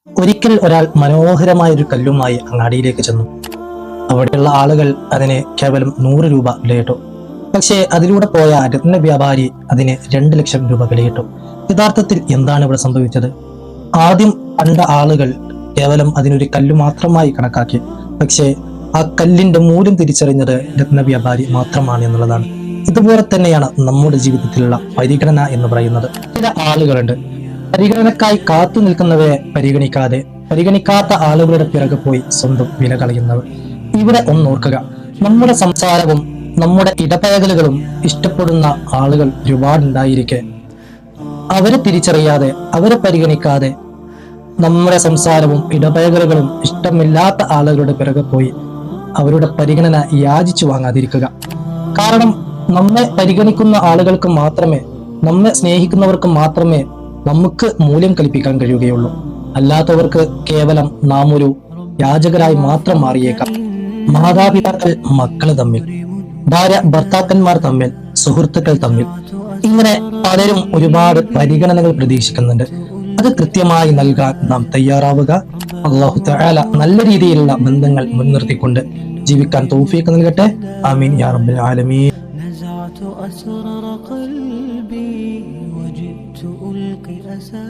ഒരിക്കൽ ഒരാൾ മനോഹരമായ ഒരു കല്ലുമായി അങ്ങാടിയിലേക്ക് ചെന്നു. അവിടെയുള്ള ആളുകൾ അതിന് കേവലം 100 രൂപ വിലയിട്ടു. പക്ഷേ അതിലൂടെ പോയ രത്ന വ്യാപാരി അതിന് 2 ലക്ഷം രൂപ വിലയിട്ടു. യഥാർത്ഥത്തിൽ എന്താണ് ഇവിടെ സംഭവിച്ചത്? ആദ്യം കണ്ട ആളുകൾ കേവലം അതിനൊരു കല്ല് മാത്രമായി കണക്കാക്കി. പക്ഷേ ആ കല്ലിന്റെ മൂല്യം തിരിച്ചറിഞ്ഞത് രത്ന വ്യാപാരി മാത്രമാണ് എന്നുള്ളതാണ്. ഇതുപോലെ തന്നെയാണ് നമ്മുടെ ജീവിതത്തിലുള്ള പരിഗണന എന്ന് പറയുന്നത്. ചില ആളുകളുണ്ട് പരിഗണനക്കായി കാത്തു നിൽക്കുന്നവരെ പരിഗണിക്കാത്ത ആളുകളുടെ പിറകെ പോയി സ്വന്തം വില കളയുന്നവർ. ഇവിടെ ഒന്നോർക്കുക, നമ്മുടെ സംസാരവും നമ്മുടെ ഇടപഴകലുകളും ഇഷ്ടപ്പെടുന്ന ആളുകൾ ഒരുപാടുണ്ടായിരിക്കെ അവരെ തിരിച്ചറിയാതെ, അവരെ പരിഗണിക്കാതെ നമ്മുടെ സംസാരവും ഇടപഴകലുകളും ഇഷ്ടമില്ലാത്ത ആളുകളുടെ പിറകെ പോയി അവരുടെ പരിഗണന യാചിച്ചു വാങ്ങാതിരിക്കുക. കാരണം നമ്മെ പരിഗണിക്കുന്ന ആളുകൾക്ക് മാത്രമേ, നമ്മെ സ്നേഹിക്കുന്നവർക്ക് മാത്രമേ നമുക്ക് മൂല്യം കൽപ്പിക്കാൻ കഴിയുകയുള്ളൂ. അല്ലാത്തവർക്ക് കേവലം നാം ഒരു യാചകരായി മാത്രം മാറിയേക്കാം. മാതാപിതാക്കൾ മക്കൾ തമ്മിൽ, ഭാര്യ ഭർത്താക്കന്മാർ തമ്മിൽ, സുഹൃത്തുക്കൾ തമ്മിൽ, ഇങ്ങനെ പലരും ഒരുപാട് പരിഗണനകൾ പ്രതീക്ഷിക്കുന്നുണ്ട്. അത് കൃത്യമായി നൽകാൻ നാം തയ്യാറാവുക. അല്ലാഹു തആല നല്ല രീതിയിലുള്ള ബന്ധങ്ങൾ മുൻനിർത്തിക്കൊണ്ട് ജീവിക്കാൻ തൗഫീഖ് നൽകട്ടെ. ആമീൻ യാ റബ്ബൽ ആലമീൻ. أسرار قلبي وجئت ألقي أسى